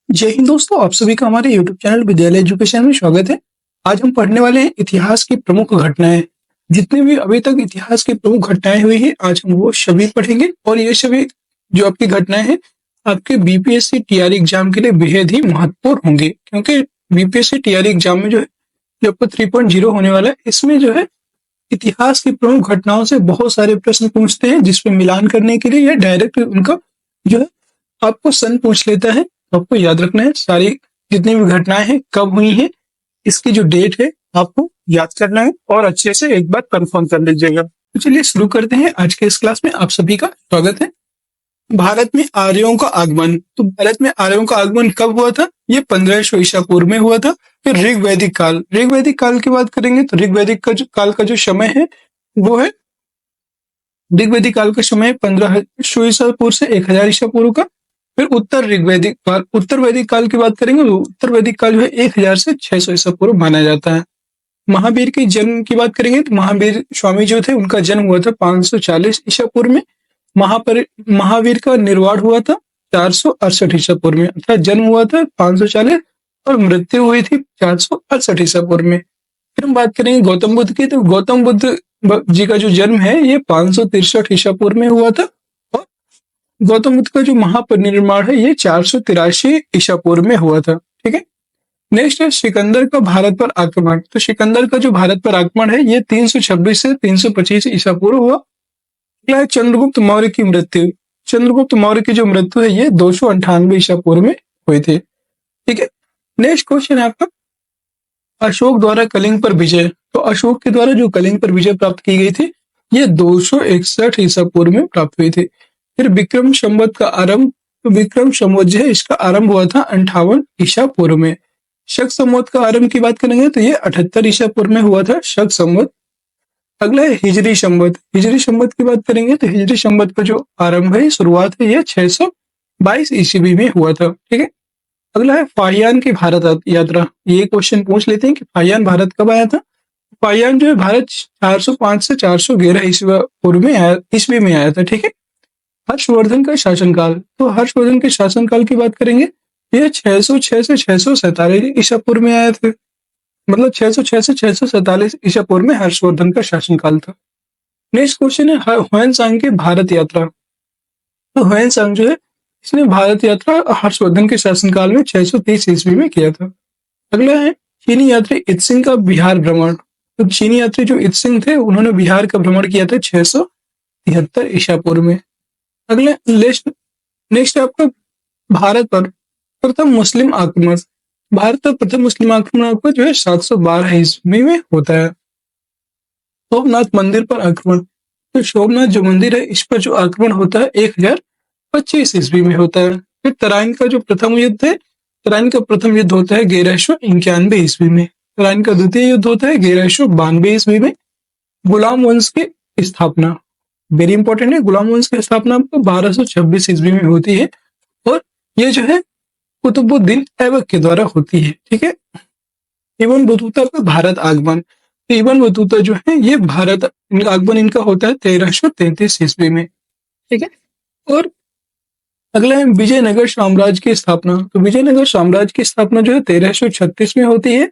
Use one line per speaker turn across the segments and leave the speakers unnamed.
जय हिंद दोस्तों, आप सभी का हमारे YouTube चैनल विद्यालय एजुकेशन में स्वागत है। आज हम पढ़ने वाले हैं इतिहास की प्रमुख घटनाएं। जितने भी अभी तक इतिहास की प्रमुख घटनाएं हुई हैं, आज हम वो सभी पढ़ेंगे। और ये सभी जो आपकी घटनाएं हैं, आपके बीपीएससी टीआरई एग्जाम के लिए बेहद ही महत्वपूर्ण होंगे, क्योंकि बीपीएससी टीआरई एग्जाम में जो आपका 3.0 होने वाला है, इसमें जो है इतिहास की प्रमुख घटनाओं से बहुत सारे प्रश्न पूछते हैं, जिसपे मिलान करने के लिए या डायरेक्ट उनका जो है आपको सन पूछ लेता है। तो आपको याद रखना है सारी जितनी भी घटनाएं हैं कब हुई हैं, इसकी जो डेट है आपको याद करना है और अच्छे से एक बार कंफर्म कर लीजिएगा। तो चलिए शुरू करते हैं। आज के इस क्लास में आप सभी का स्वागत है। भारत में आर्यों का आगमन। तो भारत में आर्यों का आगमन कब हुआ था? ये 1500 ईसा पूर्व में हुआ था। फिर ऋग्वैदिक काल। ऋग्वैदिक काल की बात करेंगे तो ऋग्वैदिक काल का जो समय है वो है, ऋग्वैदिक काल का समय 1500 ईसा पूर्व से 1000 ईसा पूर्व का। फिर उत्तर वैदिक काल की बात करेंगे तो उत्तर वैदिक काल जो है 1000 से 600 ईसा पूर्व माना जाता है। महावीर के जन्म की बात करेंगे तो महावीर स्वामी जो थे उनका जन्म हुआ था 540 ईसा पूर्व में। महावीर का निर्वाण हुआ था 468 ईसा पूर्व में, अर्थात जन्म हुआ था 540 और मृत्यु हुई थी 468 ईसा पूर्व में। फिर हम बात करेंगे गौतम बुद्ध की, तो गौतम बुद्ध जी का जो जन्म है ये 563 ईसा पूर्व में हुआ था। और गौतम बुद्ध का जो महापरिनिर्वाण है ये 483 ईसा पूर्व में हुआ था। ठीक है। नेक्स्ट है सिकंदर का भारत पर आक्रमण। तो सिकंदर का जो भारत पर आक्रमण है ये 326 से 325 ईसा पूर्व हुआ। अगला है चंद्रगुप्त मौर्य की मृत्यु। चंद्रगुप्त मौर्य की जो मृत्यु है ये 298 ईसा पूर्व में हुई थी। ठीक है। नेक्स्ट क्वेश्चन है आपका, अशोक द्वारा कलिंग पर विजय। तो अशोक के द्वारा जो कलिंग पर विजय प्राप्त की गई थी ये 261 ईसा पूर्व में प्राप्त हुई थी। फिर विक्रम संवत का आरंभ। तो विक्रम संवत जो है इसका आरंभ हुआ था 58 ईसा पूर्व में। शक संवत का आरंभ की बात करेंगे तो ये 78 ईसा पूर्व में हुआ था शक संवत। अगला है हिजरी संवत। हिजरी संवत की बात करेंगे तो हिजरी संवत का जो आरंभ है शुरुआत है ये 622 ईस्वी में हुआ था। ठीक है। अगला है फाहियान की भारत यात्रा। ये क्वेश्चन पूछ लेते हैं कि फाहियान भारत कब आया था। फाहियान जो है भारत 405 से 411 ईस्वी में आया था। ठीक है। हर्षवर्धन का शासनकाल। तो हर्षवर्धन के शासनकाल की बात करेंगे, ये 606 से 647 ईसा पूर्व में आए थे। मतलब 606 से 647 ईसा पूर्व में हर्षवर्धन का शासनकाल था। नेक्स्ट क्वेश्चन है ह्वेनसांग की भारत यात्रा। तो ह्वेनसांग जो है इसने भारत यात्रा हर्षवर्धन के शासनकाल में 630 ईस्वी में किया था। अगला है चीनी यात्री इत्सिंग का बिहार भ्रमण। तो चीनी यात्री जो इत्सिंग थे उन्होंने बिहार का भ्रमण किया था 673 ईसा पूर्व में। अगले नेक्स्ट है आपका भारत पर प्रथम मुस्लिम आक्रमण। भारत पर प्रथम मुस्लिम आक्रमण आपका जो है 712 ईस्वी में होता है। सोमनाथ मंदिर पर आक्रमण। तो सोमनाथ जो मंदिर है इस पर जो आक्रमण होता है 1025 ईस्वी में होता है। फिर तराइन का जो प्रथम युद्ध है, तराइन का प्रथम युद्ध होता है 1191 ईस्वी में। तराइन का द्वितीय युद्ध होता है 1192 ईस्वी में। गुलाम वंश की स्थापना, वेरी इंपॉर्टेंट है, गुलाम वंश की स्थापना आपको 1226 ईस्वी में होती है और ये जो है कुतुबुद्दीन ऐबक के द्वारा होती है। ठीक है। इब्न बतूता का भारत आगमन। तो इब्न बतूता जो है ये भारत आगमन इनका होता है 1333 ईस्वी में। ठीक है। और अगला है विजयनगर साम्राज्य की स्थापना। तो विजयनगर साम्राज्य की स्थापना जो है 1336 में होती है।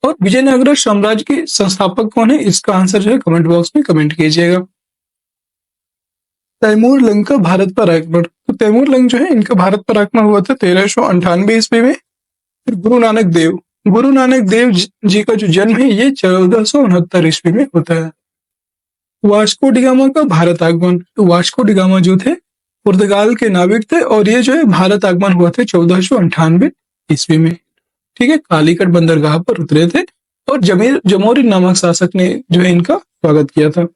और विजयनगर साम्राज्य के संस्थापक कौन है, इसका आंसर जो है कमेंट बॉक्स में कमेंट कीजिएगा। तैमूर लंग का भारत पर आक्रमण। तो तैमूर लंग जो है इनका भारत पर आक्रमण हुआ था 1398 ईस्वी में। फिर गुरु नानक देव जी का जो जन्म है ये 1469 ईस्वी में होता है। वास्को डिगामा का भारत आगमन। तो वास्को डिगामा जो थे पुर्तगाल के नाविक थे और ये जो है भारत आगमन हुआ था 1498 ईस्वी में। ठीक है। कालीकट बंदरगाह पर उतरे थे और जमोरी नामक शासक ने जो है इनका स्वागत किया था।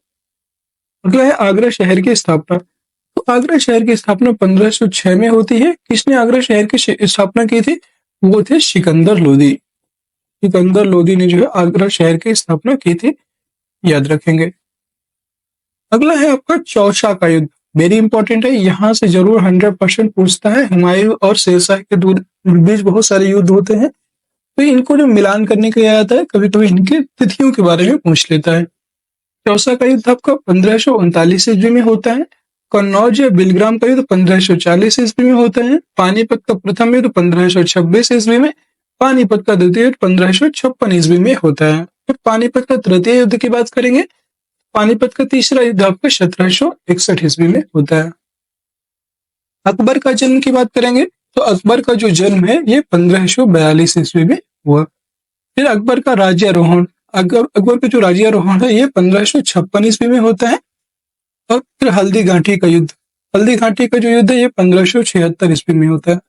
अगला है आगरा शहर की स्थापना। तो आगरा शहर की स्थापना 1506 में होती है। किसने आगरा शहर की स्थापना की थी? वो थे सिकंदर लोदी। सिकंदर लोदी ने जो है आगरा शहर की स्थापना की थी, याद रखेंगे। अगला है आपका चौसा का युद्ध, वेरी इंपॉर्टेंट है, यहाँ से जरूर 100% पूछता है। हुमायूं और शेरशाह के बीच बहुत सारे युद्ध होते हैं, तो इनको जो मिलान करने के लिए आता है, कभी कभी इनकी तिथियों के बारे में पूछ लेता है। चौसा का युद्ध आपका 1539 ईस्वी में होता है। कन्नौज या बिलग्राम का युद्ध 1540 ईस्वी में होता है। पानीपत का प्रथम युद्ध 1526 ईस्वी में, पानीपत का द्वितीय युद्ध 1556 ईस्वी में होता है। फिर पानीपत का तृतीय युद्ध की बात करेंगे, पानीपत का तीसरा युद्ध आपका 1761 ईस्वी में होता है। अकबर का जन्म की बात करेंगे तो अकबर का जो जन्म है ये 1542 ईस्वी में हुआ। फिर अकबर का राज्यारोहण, अकबर का जो राज्यारोहण है ये 1556 ईस्वी में होता है। और फिर हल्दी घाटी का युद्ध, हल्दी घाटी का जो युद्ध है ये 1576 ईस्वी में होता है।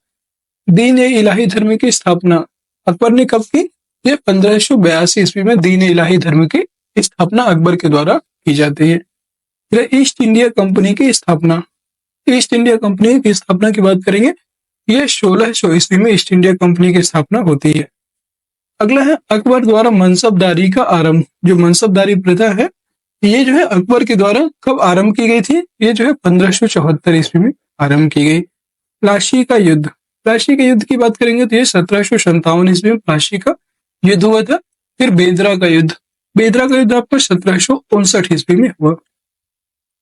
दीन ए इलाही धर्म की स्थापना अकबर ने कब की? ये 1582 ईस्वी में दीन ए इलाही धर्म की स्थापना अकबर के द्वारा की जाती है। फिर ईस्ट इंडिया कंपनी की स्थापना, ईस्ट इंडिया कंपनी की स्थापना की बात करेंगे, ये 1600 ईस्वी में ईस्ट इंडिया कंपनी की स्थापना होती है। अगला है अकबर द्वारा मनसबदारी का आरंभ। जो मनसबदारी प्रथा है ये जो है अकबर के द्वारा कब आरंभ की गई थी? ये जो है 1574 ईस्वी में आरंभ की गई। प्लासी का युद्ध, प्लासी के युद्ध की बात करेंगे तो ये 1757 ईस्वी में प्लासी का युद्ध हुआ था। फिर बेदरा का युद्ध, बेदरा का युद्ध आपका 1759 ईस्वी में हुआ।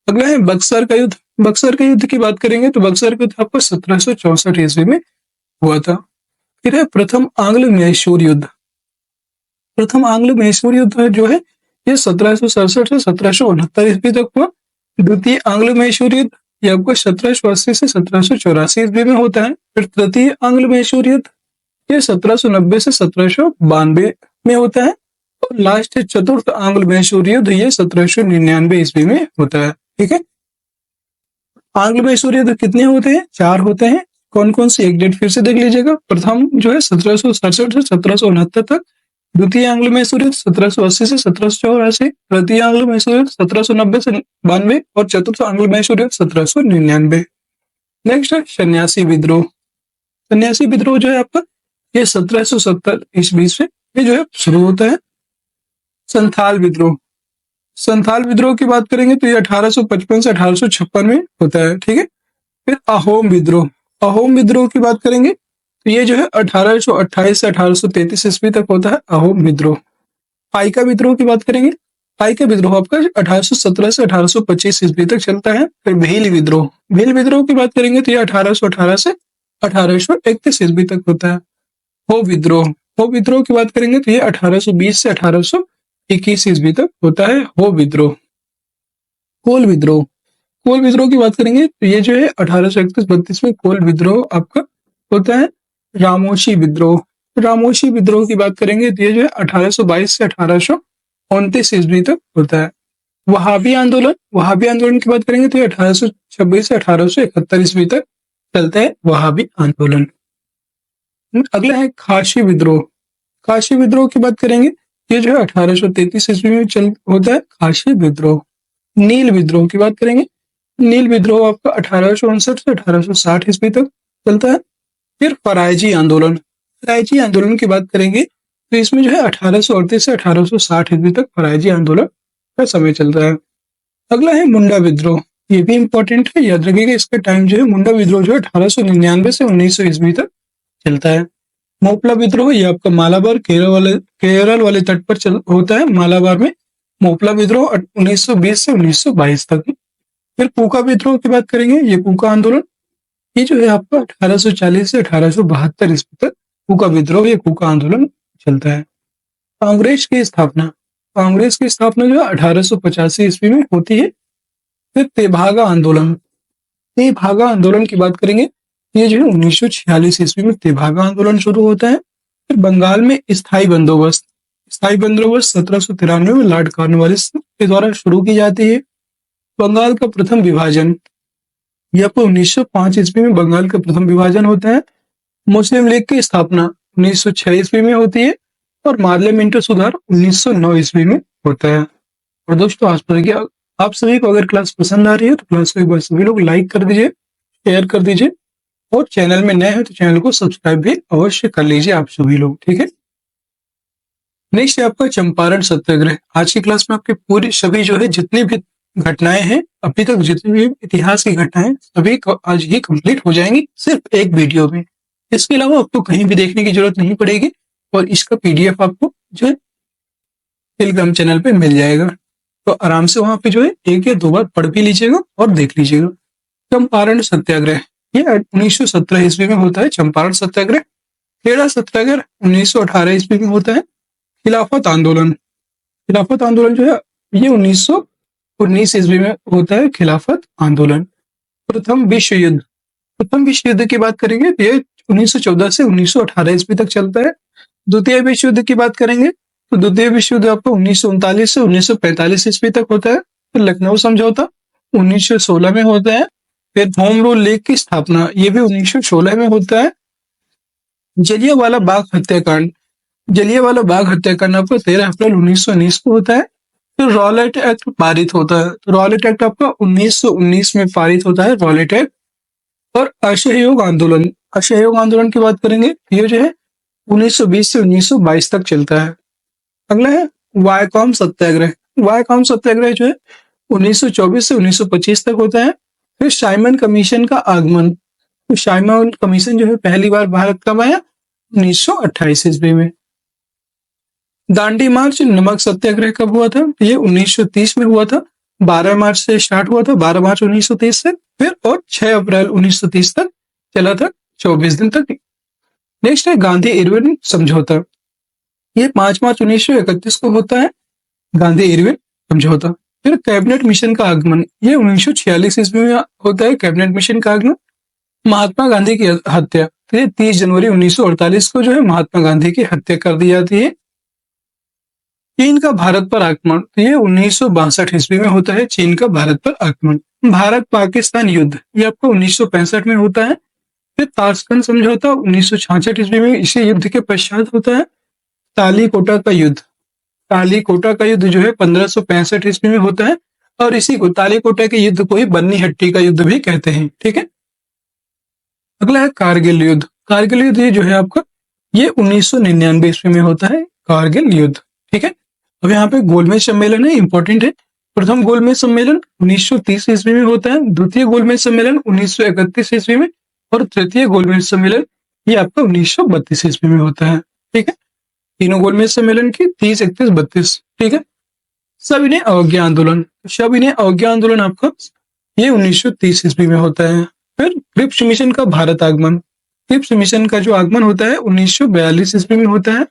अगला है बक्सर का युद्ध, बक्सर के युद्ध की बात करेंगे तो बक्सर का युद्ध आपको 1764 ईस्वी में हुआ था। फिर है प्रथम आंग्ल मैसूर युद्ध, प्रथम आंग्ल मैसूर युद्ध जो है ये 1767 से 1769 ईस्वी तक हुआ। द्वितीय आंग्ल मैसूर युद्ध ये आपको 1780 से 1784 ईस्वी में होता है। फिर तृतीय आंग्ल मैसूर युद्ध ये 1790 से 1792 में होता है। और लास्ट है चतुर्थ आंग्ल मैसूर युद्ध, ये 1799 ईस्वी में होता है। ठीक है, आंग्ल मैसूर युद्ध कितने होते हैं? 4 होते हैं। कौन कौन सी? एक डेट फिर से देख लीजिएगा। प्रथम जो है 1767 से 1769 तक, द्वितीय आंग्ल मैसूर युद्ध 1780 से 1784, तृतीय आंग्ल मैसूर युद्ध 1790 से 92 और चतुर्थ आंग्ल मैसूर युद्ध 1799। नेक्स्ट है सन्यासी विद्रोह। सन्यासी विद्रोह जो है आपका ये 1770 ईस्वी से ये जो है शुरू होता है। संथाल विद्रोह, संथाल विद्रोह की बात करेंगे तो ये 1855 से 1856 में होता है। ठीक है, फिर अहोम विद्रोह, अहोम विद्रोह की बात करेंगे तो ये जो है 1828 से 1833 ईस्वी तक होता है अहोम विद्रोह। पाइका विद्रोह की बात करेंगे, पाइका विद्रोह आपका 1817 से 1825 ईस्वी तक चलता है। फिर भील विद्रोह, भील विद्रोह की बात करेंगे तो ये 1818 से 1831 ईस्वी तक होता है। हो विद्रोह, हो विद्रोह की बात करेंगे तो ये 1820 से 1821 ईस्वी तक होता है हो विद्रोह। कोल विद्रोह, कोल विद्रोह की बात करेंगे तो ये जो है 1831-32 में कोल विद्रोह आपका होता है। रामोशी विद्रोह, रामोशी विद्रोह की बात करेंगे तो ये जो है 1822 से 1829 ईस्वी तक होता है। वहाबी आंदोलन, वहाबी आंदोलन की बात करेंगे तो ये 1826 से 1871 ईस्वी तक चलता है वहाबी आंदोलन। अगला है खासी विद्रोह, खासी विद्रोह की बात करेंगे ये जो है 1833 ईस्वी में होता है खासी विद्रोह। नील विद्रोह की बात करेंगे, नील विद्रोह आपका 1859 से 1860 ईस्वी तक चलता है। फिर फरायजी आंदोलन, फरायजी आंदोलन की बात करेंगे तो इसमें जो है 1838 से 1860 ईस्वी तक फरायजी आंदोलन का समय चलता है। अगला है मुंडा विद्रोह, ये भी इंपॉर्टेंट है, याद रखिएगा इसका टाइम जो है। मुंडा विद्रोह जो है 1899 से 1900 ईस्वी तक चलता है। मोपला विद्रोह ये आपका मालाबार केरल वाले तट पर होता है, मालाबार में मोपला विद्रोह 1920 से 1922 तक। फिर कूका विद्रोह की बात करेंगे, ये कूका आंदोलन ये जो है आपका 1840 से 1872 ईस्वी तक कूका विद्रोह या कूका आंदोलन चलता है। कांग्रेस की स्थापना, कांग्रेस की स्थापना जो है 1885 ईस्वी में होती है। फिर तेभागा आंदोलन, तेभागा आंदोलन की बात करेंगे ये जो है 1946 ईस्वी में तेभागा आंदोलन शुरू होता है। फिर बंगाल में स्थायी बंदोबस्त, स्थायी बंदोबस्त 1793 में लॉर्ड कॉर्नवालिस के द्वारा शुरू की जाती है। बंगाल का प्रथम विभाजन, यह आपको 1905 ईस्वी में बंगाल का प्रथम विभाजन होता है। मुस्लिम लीग की स्थापना 1906 ईस्वी में होती है और पार्लियामेंट्री सुधार 1909 ईस्वी में होता है। और दोस्तों आज पर आप सभी को अगर क्लास पसंद आ रही है तो क्लास को एक बार सभी लोग लाइक कर दीजिए, शेयर कर दीजिए और चैनल में नए हैं तो चैनल को सब्सक्राइब भी अवश्य कर लीजिए आप सभी लोग। ठीक है, नेक्स्ट है आपका चंपारण सत्याग्रह। आज की क्लास में आपके पूरी सभी जो है जितनी भी घटनाएं हैं, अभी तक जितनी भी इतिहास की घटनाएं सभी आज ही कंप्लीट हो जाएंगी सिर्फ एक वीडियो में। इसके अलावा आपको कहीं भी देखने की जरूरत नहीं पड़ेगी और इसका पीडीएफ आपको जो है टेलीग्राम चैनल पे मिल जाएगा। तो आराम से वहां पे जो है 1 या 2 बार पढ़ भी लीजिएगा और देख लीजिएगा। चंपारण सत्याग्रह, ये 1917 ईस्वी में होता है चंपारण सत्याग्रह। खेड़ा सत्याग्रह 1918 ईस्वी में होता है। खिलाफत आंदोलन, खिलाफत आंदोलन जो है ये 1919 ईस्वी में होता है खिलाफत आंदोलन। प्रथम विश्व युद्ध, प्रथम विश्व युद्ध की बात करेंगे तो ये 1914 से 1918 ईस्वी तक चलता है। द्वितीय विश्व युद्ध की बात करेंगे तो द्वितीय विश्व युद्ध आपको 1939 से 1945 ईस्वी तक होता है। फिर लखनऊ समझौता 1916 में होता है। फिर होम रूल लीग की स्थापना ये भी 1916 में होता है। जलियांवाला बाग हत्याकांड, जलियांवाला बाग हत्याकांड आपका 13 अप्रैल 1919 को होता है। फिर रॉलेट एक्ट पारित होता है, तो रॉलेट एक्ट आपका 1919 में पारित होता है रॉलेट एक्ट। और असहयोग आंदोलन, असहयोग आंदोलन की बात करेंगे ये जो है 1920 से 1922 तक चलता है। अगला है वायकॉम सत्याग्रह, वायकॉम सत्याग्रह जो है 1924 से 1925 तक होता है। फिर साइमन कमीशन का आगमन, तो साइमन कमीशन जो है पहली बार भारत कब आया, 1928 ईस्वी में। दांडी मार्च नमक सत्याग्रह कब हुआ था, ये 1930 में हुआ था। 12 मार्च से स्टार्ट हुआ था, 12 मार्च 1930 से, फिर और 6 अप्रैल 1930 तक चला था, 24 दिन तक। नेक्स्ट है गांधी इरविन समझौता, ये 5 मार्च 1931 को होता है गांधी इरविन समझौता। फिर कैबिनेट मिशन का आगमन, ये 1946 ईस्वी में होता है कैबिनेट मिशन का आगमन। महात्मा गांधी की हत्या, तो ये 30 जनवरी 1948 को जो है महात्मा गांधी की हत्या कर दी जाती है। चीन का भारत पर आक्रमण, तो ये 1962 ईस्वी में होता है चीन का भारत पर आक्रमण। भारत पाकिस्तान युद्ध, ये आपको 1965 में होता है। फिर ताशकंद समझौता 1966 ईस्वी में, इसी युद्ध के पश्चात होता है। तालीकोटा का युद्ध, तालीकोटा का युद्ध जो है 1565 ईस्वी में होता है, और इसी को तालीकोटा के युद्ध को ही बन्नी हट्टी का युद्ध भी कहते हैं, ठीक है। अगला है कारगिल युद्ध, कारगिल युद्ध ये जो है आपका ये 1999 ईस्वी में होता है कारगिल युद्ध, ठीक है। अब यहाँ पे गोलमेज सम्मेलन है, इंपॉर्टेंट है। प्रथम गोलमेज सम्मेलन 1930 ईस्वी में होता है, द्वितीय गोलमेज सम्मेलन 1931 ईस्वी में, और तृतीय गोलमेज सम्मेलन ये आपका 1932 ईस्वी में होता है, ठीक है। तीनों गोलमेज सम्मेलन की 30, 31, 32, ठीक है। सविनय अवज्ञा आंदोलन, सविनय अवज्ञा आंदोलन आपका ये 1930 ईस्वी में होता है। फिर क्रिप्स मिशन का भारत आगमन, क्रिप्स मिशन का जो आगमन होता है 1942 ईस्वी में होता है।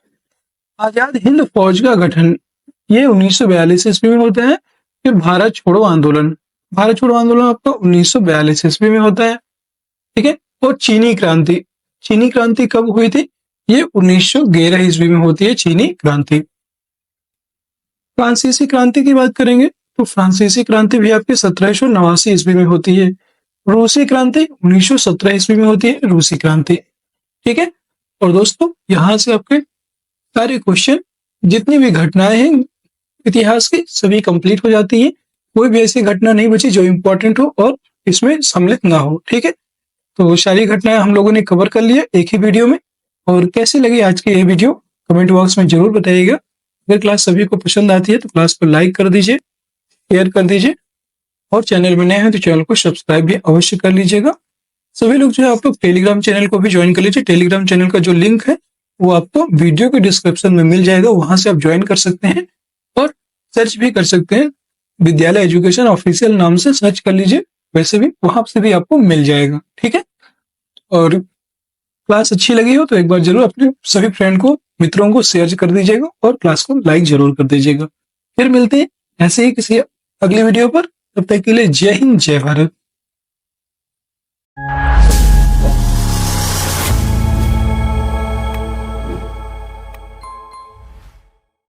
आजाद हिंद फौज का गठन, ये 1942 ईस्वी में होता है। फिर भारत छोड़ो आंदोलन, भारत छोड़ो आंदोलन आपका 1942 ईस्वी में होता है, ठीक है। और चीनी क्रांति, चीनी क्रांति कब हुई थी, ये 1911 ईस्वी में होती है चीनी क्रांति। फ्रांसीसी क्रांति की बात करेंगे तो फ्रांसीसी क्रांति भी आपके 1789 ईस्वी में होती है। रूसी क्रांति 1917 ईस्वी में होती है रूसी क्रांति, ठीक है। और दोस्तों यहां से आपके सारे क्वेश्चन जितनी भी घटनाएं हैं इतिहास की सभी कंप्लीट हो जाती हैं। कोई भी ऐसी घटना नहीं बची जो इम्पोर्टेंट हो और इसमें सम्मिलित ना हो, ठीक है। तो सारी घटनाएं हम लोगों ने कवर कर लिया एक ही वीडियो में। और कैसी लगी आज की ये वीडियो कमेंट बॉक्स में जरूर बताइएगा। अगर क्लास सभी को पसंद आती है तो क्लास को लाइक कर दीजिए, शेयर कर दीजिए, और चैनल में नए हैं तो चैनल को सब्सक्राइब भी अवश्य कर लीजिएगा। सभी लोग जो है आप लोग टेलीग्राम चैनल को भी ज्वाइन कर लीजिए। टेलीग्राम चैनल का जो लिंक है वो आपको वीडियो के डिस्क्रिप्शन में मिल जाएगा, वहां से आप ज्वाइन कर सकते हैं और सर्च भी कर सकते हैं। विद्यालय एजुकेशन ऑफिशियल नाम से सर्च कर लीजिए, वैसे भी वहां से भी आपको मिल जाएगा, ठीक है। और क्लास अच्छी लगी हो तो एक बार जरूर अपने सभी फ्रेंड को, मित्रों को शेयर कर दीजिएगा और क्लास को लाइक जरूर कर दीजिएगा। फिर मिलते हैं ऐसे ही किसी अगली वीडियो पर, तब तक के लिए जय हिंद जय भारत।